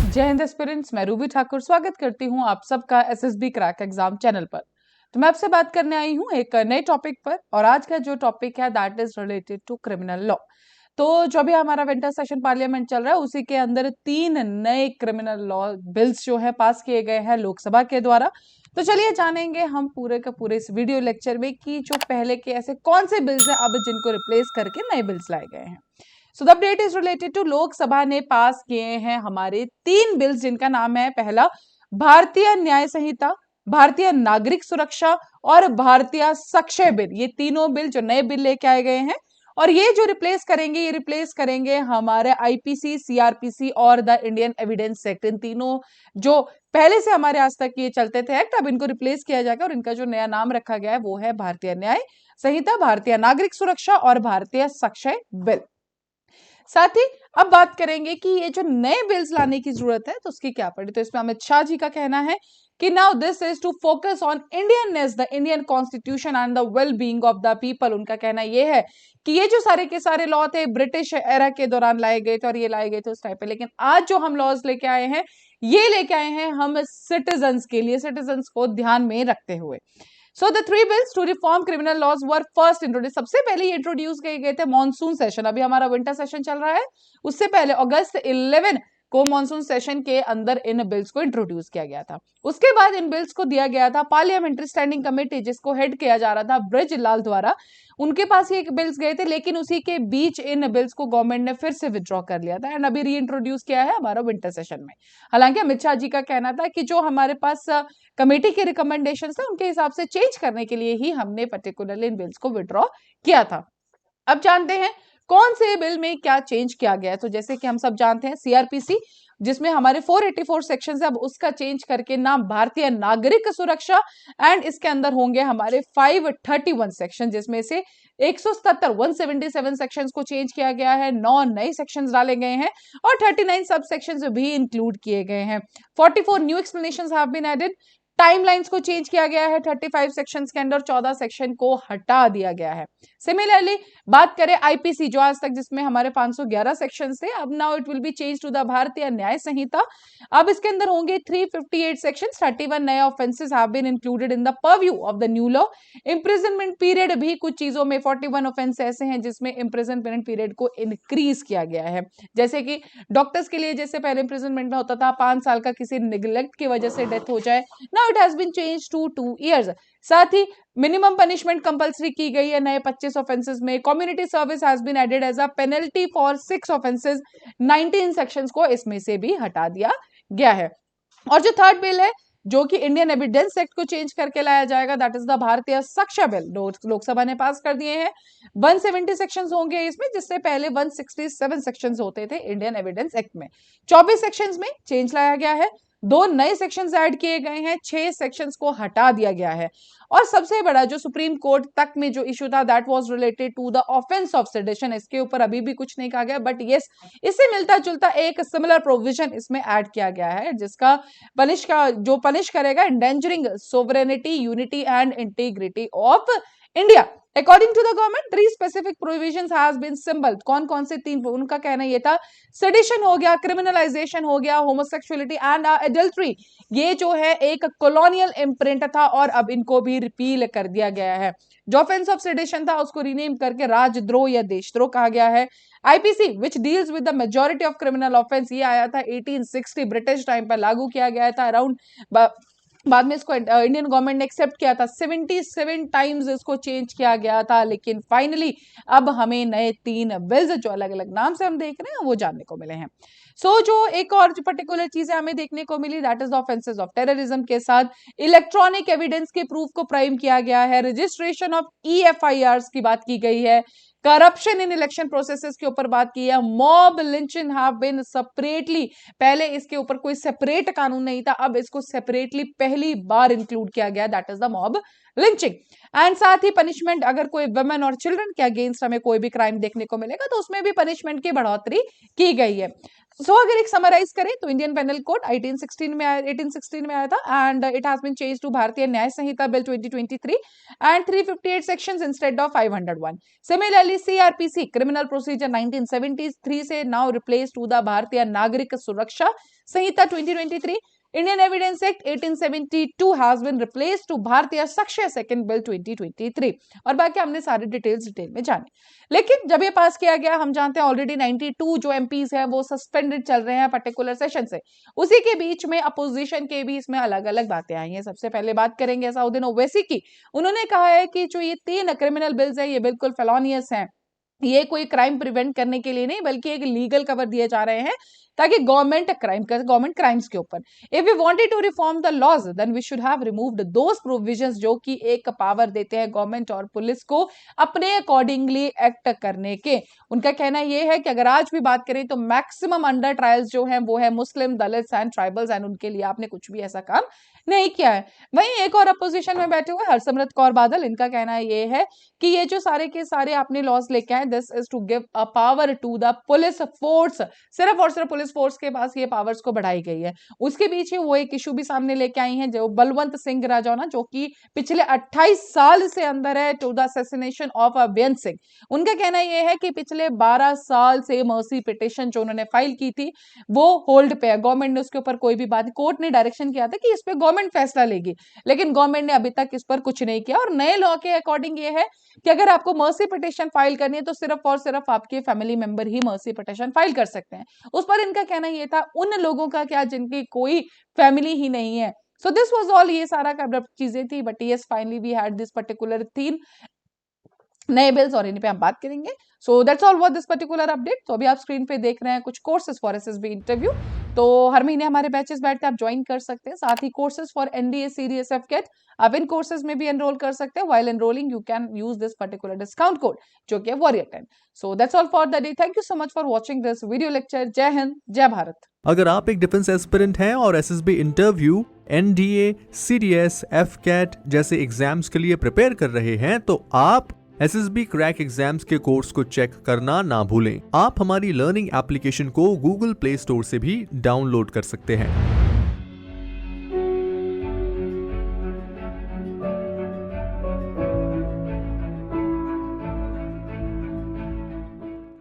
जय हिंद एस्पिरेंट्स, मैं रूबी ठाकुर स्वागत करती हूं आप सबका एसएसबी क्रैक एग्जाम चैनल पर। तो मैं आपसे बात करने आई हूं एक नए टॉपिक पर, और आज का जो टॉपिक है that is related to criminal law. तो जो भी हमारा विंटर सेशन पार्लियामेंट चल रहा है उसी के अंदर 3 नए क्रिमिनल लॉ बिल्स जो है पास किए गए हैं लोकसभा के द्वारा। तो चलिए जानेंगे हम पूरे का पूरे इस वीडियो लेक्चर में कि जो पहले के ऐसे कौन से बिल्स हैं अब जिनको रिप्लेस करके नए बिल्स लाए गए हैं। So the update is related to Lok Sabha ने पास किए हैं हमारे 3 बिल्स, जिनका नाम है पहला भारतीय न्याय संहिता, भारतीय नागरिक सुरक्षा और भारतीय साक्ष्य बिल। ये तीनों बिल जो नए बिल लेके आए गए हैं, और ये जो रिप्लेस करेंगे हमारे आईपीसी, सीआरपीसी और द इंडियन एविडेंस एक्ट। इन तीनों जो पहले से हमारे आज तक ये चलते थे एक्ट, अब इनको रिप्लेस किया जाएगा और इनका जो नया नाम रखा गया है वो है भारतीय न्याय संहिता, भारतीय नागरिक सुरक्षा और भारतीय साक्ष्य बिल। साथ ही अब बात करेंगे कि ये जो नए बिल्स लाने की जरूरत है तो उसकी क्या पड़ी। तो इसमें अमित शाह जी का कहना है कि now this is to focus on Indianness, the Indian constitution and the well being of the people. उनका कहना यह है कि ये जो सारे के सारे लॉ थे ब्रिटिश एरा के दौरान लाए गए थे और ये लाए गए थे उस टाइम पे, लेकिन आज जो हम लॉज लेके आए हैं ये लेके आए हैं हम सिटीजन्स के लिए, सिटीजन्स को ध्यान में रखते हुए। So the 3 bills to reform criminal laws were first introduced. सबसे पहले ये इंट्रोड्यूस किए गए थे मॉनसून सेशन, अभी हमारा विंटर सेशन चल रहा है, उससे पहले अगस्त 11 को मॉनसून सेशन के अंदर इन बिल्स को इंट्रोड्यूस किया गया था। उसके बाद इन बिल्स को दिया गया था पार्लियामेंट्री स्टैंडिंग कमेटी, जिसको हेड किया जा रहा था ब्रजलाल द्वारा। उनके पास ये बिल्स गए थे, लेकिन उसी के बीच इन बिल्स को गवर्नमेंट ने फिर से विड्रॉ कर लिया था एंड अभी री इंट्रोड्यूस किया है हमारा विंटर सेशन में। हालांकि अमित शाह जी का कहना था कि जो हमारे पास कमेटी के रिकमेंडेशंस थे उनके हिसाब से चेंज करने के लिए ही हमने पर्टिकुलरली इन बिल्स को विड्रॉ किया था। अब जानते हैं कौन से बिल में क्या चेंज किया गया है। तो जैसे कि हम सब जानते हैं सीआरपीसी, जिसमें हमारे 484 सेक्शन है, अब उसका चेंज करके नाम भारतीय नागरिक सुरक्षा, एंड इसके अंदर होंगे हमारे 531 सेक्शन, जिसमें से 177 सेक्शंस को चेंज किया गया है, 9 नए सेक्शंस डाले गए हैं और 39 सब सेक्शंस भी इंक्लूड किए गए हैं। 44 new explanations have been added. Timelines को चेंज किया गया है, 35 सेक्शंस के अंदर 14 सेक्शन को हटा दिया गया है। सिमिलरली बात करें आईपीसी, जो आज तक जिसमें हमारे 511 सेक्शंस थे, अब now it will be change to the Bharatiya Nyaya संहिता। अब इसके अंदर होंगे 358 सेक्शंस, 31 नए offences have been included in the purview of the new law. Imprisonment period भी कुछ चीजों में 41 ऑफेंस ऐसे हैं जिसमें इंप्रिजनमेंट पीरियड को इंक्रीज किया गया है। जैसे कि डॉक्टर्स के लिए जैसे पहले इंप्रिजनमेंट में होता था 5 साल का, किसी निग्लेक्ट की वजह से डेथ हो जाए, now it has been change to 2 years. साथ ही मिनिमम पनिशमेंट कंपलसरी की गई है नए 25 ऑफेंसेस में। Community service has been added as a penalty for 6 offences, 19 sections को इसमें से भी हटा दिया गया है। और जो थर्ड बिल है जो कि इंडियन एविडेंस एक्ट को चेंज करके लाया जाएगा, दैट इज द भारतीय साक्ष्य बिल, लोकसभा ने पास कर दिए हैं। 170 सेक्शंस होंगे इसमें, जिससे पहले 167 सेक्शंस होते थे इंडियन एविडेंस एक्ट में। 24 सेक्शंस में चेंज लाया गया है, 2 नए सेक्शंस ऐड किए गए हैं, 6 सेक्शंस को हटा दिया गया है। और सबसे बड़ा जो सुप्रीम कोर्ट तक में जो इशू था that was related to the offence of sedition. इसके ऊपर अभी भी कुछ नहीं कहा गया, बट यस इससे मिलता जुलता एक सिमिलर प्रोविजन इसमें ऐड किया गया है, जिसका पनिश करेगा endangering sovereignty, unity and integrity of India. According to the government 3 specific provisions has been symbolled. कौन से 3? उनका कहना यह था सेडिशन हो गया, क्रिमिनलाइजेशन हो गया, होमोसेक्सुअलिटी एंड एडल्ट्री। ये जो है एक कॉलोनियल इम्प्रिंट था और अब इनको भी रिपील कर दिया गया है। जो ऑफेंस ऑफ सेडिशन था उसको रीनेम करके राजद्रोह या देशद्रोह कहा गया है। IPC which deals with the majority of criminal offence, ये आया था 1860, ब्रिटिश टाइम पर लागू किया गया था अराउंड। बाद में इसको इंडियन गवर्नमेंट ने एक्सेप्ट किया था, 77 टाइम्स इसको चेंज किया गया था, लेकिन फाइनली अब हमें नए 3 बिल्स जो अलग अलग नाम से हम देख रहे हैं वो जानने को मिले हैं। जो एक और जो पर्टिकुलर चीजें हमें देखने को मिली that is the offences of terrorism के साथ इलेक्ट्रॉनिक एविडेंस के प्रूफ को प्राइम किया गया है, रजिस्ट्रेशन ऑफ EFIRs की बात की गई है, करप्शन इन इलेक्शन प्रोसेसेस के ऊपर बात की है, mob lynching have been separately, पहले इसके ऊपर कोई सेपरेट कानून नहीं था, अब इसको सेपरेटली पहली बार इंक्लूड किया गया, that is the mob lynching and साथ ही पनिशमेंट, अगर कोई वुमेन और चिल्ड्रन के अगेंस्ट हमें कोई भी क्राइम देखने को मिलेगा तो उसमें भी पनिशमेंट की बढ़ोतरी की गई है। अगर एक समराइज करें तो इंडियन पेनल कोड 1816 में आया था and it has been changed to Bharatiya Nyaya Sanhita bill 2023 and 358 sections instead of 501। Similarly CrPC criminal procedure 1973 से नाउ रिप्लेस टू द भारतीय नागरिक सुरक्षा संहिता 2023। Indian Evidence Act 1872 has been replaced to भारतीय साक्ष्य सेकंड बिल 2023। और बाकी हमने सारे डिटेल में जाने, लेकिन जब ये पास किया गया हम जानते हैं ऑलरेडी 92 जो एमपीज हैं वो सस्पेंडेड चल रहे हैं पर्टिकुलर सेशन से। उसी के बीच में अपोजिशन के भी इसमें अलग अलग बातें आई हैं। सबसे पहले बात करेंगे असाउद्दीन ओवैसी की। उन्होंने कहा है कि जो ये 3 क्रिमिनल बिल्स है ये बिल्कुल फेलोनियस हैं, ये कोई क्राइम प्रिवेंट करने के लिए नहीं बल्कि एक लीगल कवर दिए जा रहे हैं ताकि गवर्नमेंट क्राइम्स के ऊपर। If we wanted to reform the laws then we should have removed those provisions जो कि एक पावर देते हैं गवर्नमेंट और पुलिस को अपने अकॉर्डिंगली एक्ट करने के। उनका कहना यह है कि अगर आज भी बात करें तो मैक्सिमम अंडर ट्रायल्स जो हैं वो है मुस्लिम, दलित्स एंड ट्राइबल्स एंड उनके लिए आपने कुछ भी ऐसा काम नहीं किया है। वहीं एक और अपोजिशन में बैठे हुए हरसिमरत कौर बादल, इनका कहना ये है कि ये जो सारे के सारे आपने लॉज लेके आए this is to give a power to the police force, सिर्फ और सिर्फ पुलिस फोर्स के पास ये पावर्स को बढ़ाई गई है। उसके पीछे वो एक इशू भी सामने लेके आई हैं जो बलवंत सिंह राजौना जो कि पिछले 28 साल से अंदर है टू द असैसिनेशन ऑफ बेअंत सिंह। उनका कहना यह है कि पिछले 12 साल से मर्सी पिटिशन जो उन्होंने फाइल की थी वो होल्ड पे है। गवर्नमेंट ने उसके ऊपर कोई भी बात, कोर्ट ने डायरेक्शन किया था कि इस पे गवर्नमेंट फैसला लेगी, लेकिन गवर्नमेंट ने अभी तक इस पर कुछ नहीं किया। और नए लॉ के अकॉर्डिंग ये है कि अगर आपको मर्सी पिटिशन फाइल करनी है तो सिर्फ और सिर्फ आपके फैमिली मेंबर ही मर्सी पिटिशन फाइल कर सकते हैं। उस पर इनका कहना यह था उन लोगों का क्या जिनकी कोई फैमिली ही नहीं है। सो दिस वाज ऑल, ये सारा चीजें थी, but yes finally we had this particular 3 नए बिल्स और इन पे हम बात करेंगे। So that's all for this particular update. तो अभी आप स्क्रीन पे देख रहे हैं कुछ कोर्सेज फॉर एसएसबी इंटरव्यू। तो हर महीने हमारे बैचेस बैठते हैं, आप ज्वाइन कर सकते हैं। साथ ही कोर्सेज फॉर एनडीए सीडीएसएफ कैट, आप इन कोर्सेज में भी एनरोल कर सकते हैं। While enrolling you can use this particular discount code जो कि है warrior 10। So that's all for the day. Thank you so much for watching this video lecture. जय हिंद, जय भारत। अगर आप एक डिफेंस एस्पिरेंट हैं और SSB interview, NDA, CDS, AFCAT जैसे एग्जाम्स के लिए प्रिपेयर कर रहे हैं तो आप एसएसबी क्रैक एग्जाम्स के कोर्स को चेक करना ना भूलें। आप हमारी लर्निंग एप्लीकेशन को गूगल प्ले स्टोर से भी डाउनलोड कर सकते हैं।